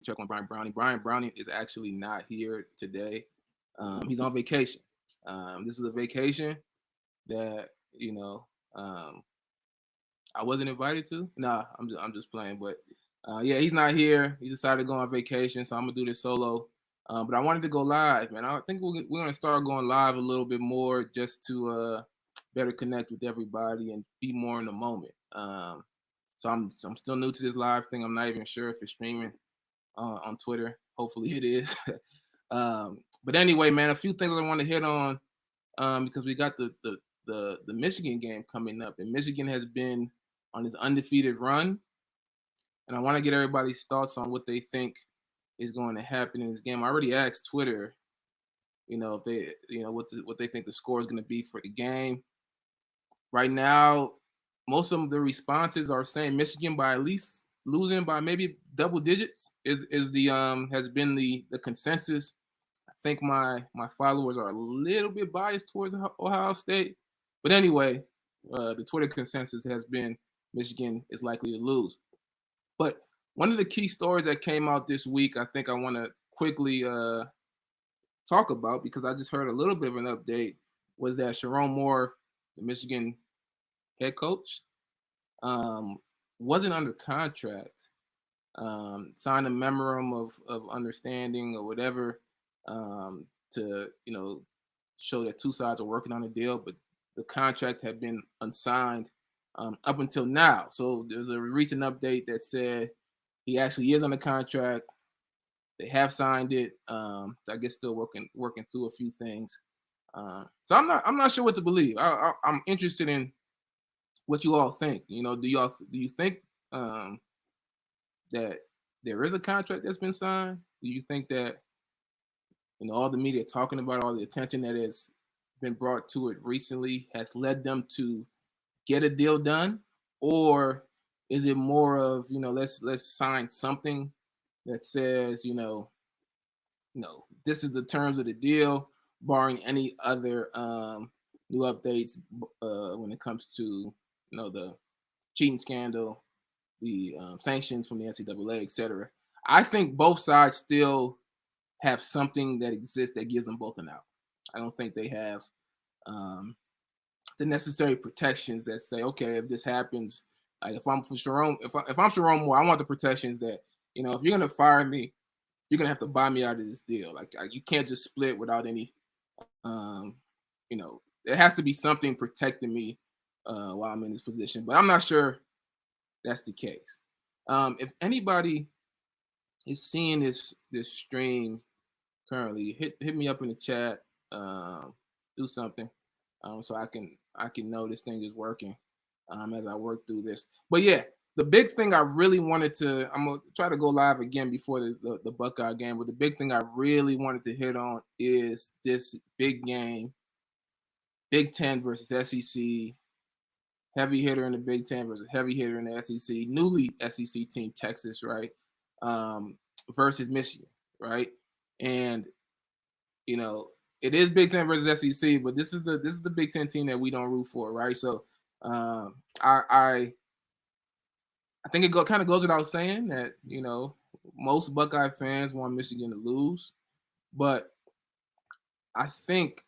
check on Brian Browning. Brian Browning is actually not here today. He's on vacation. This is a vacation that um, I wasn't invited to. Nah, I'm just playing. But yeah, he's not here. He decided to go on vacation, so I'm gonna do this solo. But I wanted to go live, man. I think we're gonna start going live a little bit more just to better connect with everybody and be more in the moment. So I'm still new to this live thing. I'm not even sure if it's streaming on Twitter. Hopefully it is. But anyway, man, a few things I want to hit on because we got the Michigan game coming up, and Michigan has been on this undefeated run, and I want to get everybody's thoughts on what they think is going to happen in this game. I already asked Twitter, if they, what they think the score is going to be for the game. Right now, most of the responses are saying Michigan by at least losing by maybe double digits is the has been the consensus. I think my followers are a little bit biased towards Ohio State, but anyway, the Twitter consensus has been Michigan is likely to lose. But one of the key stories that came out this week, I think I want to quickly talk about because I just heard a little bit of an update, was that Sharon Moore, the Michigan head coach, wasn't under contract, signed a memorandum of understanding or whatever to show that two sides are working on a deal, but the contract had been unsigned up until now. So there's a recent update that said he actually is under contract. They have signed it. I guess still working through a few things. So I'm not sure what to believe. I'm interested in what you all think. Do you think that there is a contract that's been signed? Do you think that all the media talking about, all the attention that has been brought to it recently has led them to get a deal done, or is it more of let's sign something that says this is the terms of the deal, barring any other new updates when it comes to the cheating scandal, the sanctions from the NCAA, etc. I think both sides still have something that exists that gives them both an out. I don't think they have the necessary protections that say, okay, if this happens, like if I'm Sharon Moore, I want the protections that if you're gonna fire me, you're gonna have to buy me out of this deal. Like you can't just split without any. There has to be something protecting me while I'm in this position. But I'm not sure that's the case. If anybody is seeing this stream currently, hit me up in the chat. Do something so I can know this thing is working as I work through this. But yeah, the big thing I really wanted to, I'm gonna try to go live again before the Buckeye game, but the big thing I really wanted to hit on is this big game, Big Ten versus SEC, heavy hitter in the Big Ten versus heavy hitter in the SEC, newly SEC team Texas, right, versus Michigan, right, and it is Big Ten versus SEC, but this is the Big Ten team that we don't root for, right? So I think it kind of goes without saying that most Buckeye fans want Michigan to lose, but I think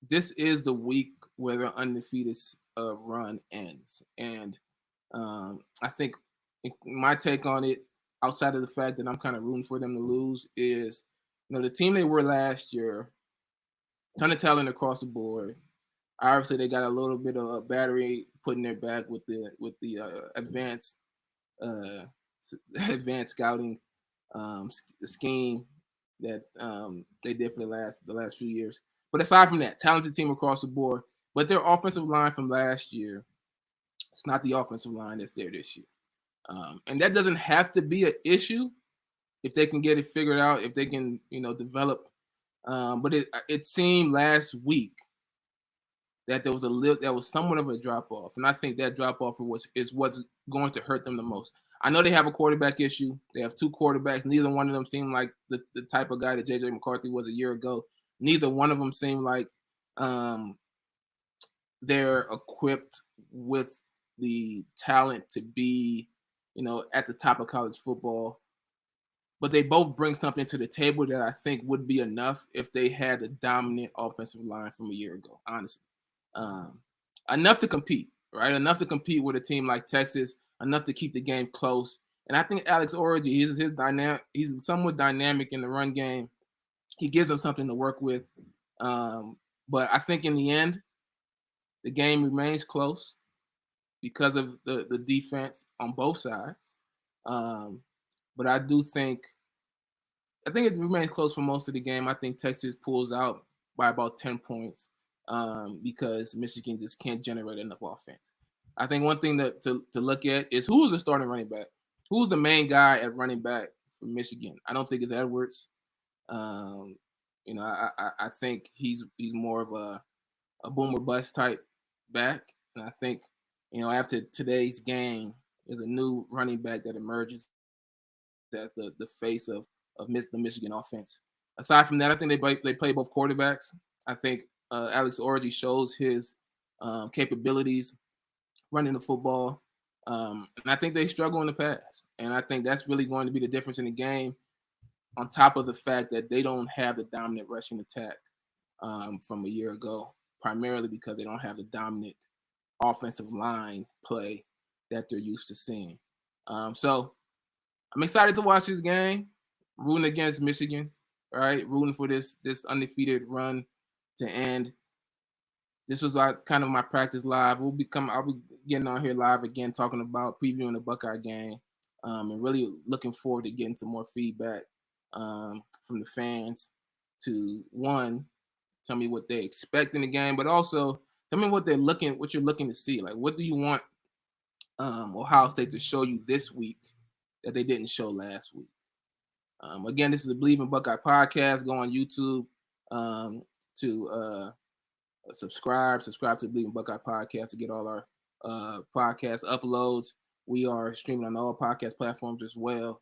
this is the week where the undefeated run ends, and I think my take on it, outside of the fact that I'm kind of rooting for them to lose, is the team they were last year, ton of talent across the board. Obviously, they got a little bit of a battery put in their back with the advanced scouting scheme that they did for the last few years. But aside from that, talented team across the board. But their offensive line from last year, it's not the offensive line that's there this year. And that doesn't have to be an issue if they can get it figured out, if they can, develop. But it seemed last week that there was somewhat of a drop off, and I think that drop off is what's going to hurt them the most. I know they have a quarterback issue. They have two quarterbacks. Neither one of them seem like the type of guy that J.J. McCarthy was a year ago. Neither one of them seem like they're equipped with the talent to be, at the top of college football. but they both bring something to the table that I think would be enough if they had a dominant offensive line from a year ago, honestly. Um, enough to compete, right? Enough to compete with a team like Texas, enough to keep the game close. And I think Alex Orji, his dynamic, he's somewhat dynamic in the run game. He gives them something to work with. But I think in the end, the game remains close because of the defense on both sides. Um, but I think it remains close for most of the game. I think Texas pulls out by about 10 points because Michigan just can't generate enough offense. I think one thing to look at is who's the starting running back? Who's the main guy at running back for Michigan? I don't think it's Edwards. Um, I think he's more of a boomer bust type back. And I think, after today's game, there's a new running back that emerges as the face of the Michigan offense. Aside from that, I think they play both quarterbacks. I think Alex Orji shows his capabilities running the football, and I think they struggle in the pass. And I think that's really going to be the difference in the game. On top of the fact that they don't have the dominant rushing attack from a year ago, primarily because they don't have the dominant offensive line play that they're used to seeing. So I'm excited to watch this game. Rooting against Michigan, right? Rooting for this undefeated run to end. This was kind of my practice live. I'll be getting on here live again, talking about previewing the Buckeye game, and really looking forward to getting some more feedback from the fans. To one, tell me what they expect in the game, but also tell me what you're looking to see. Like, what do you want Ohio State to show you this week that they didn't show last week? Again, this is the Believe in Buckeye podcast. Go on YouTube to subscribe to the Believe in Buckeye podcast to get all our podcast uploads. We are streaming on all podcast platforms as well.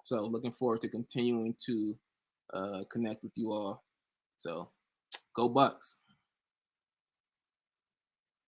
So looking forward to continuing to connect with you all. So go Bucks.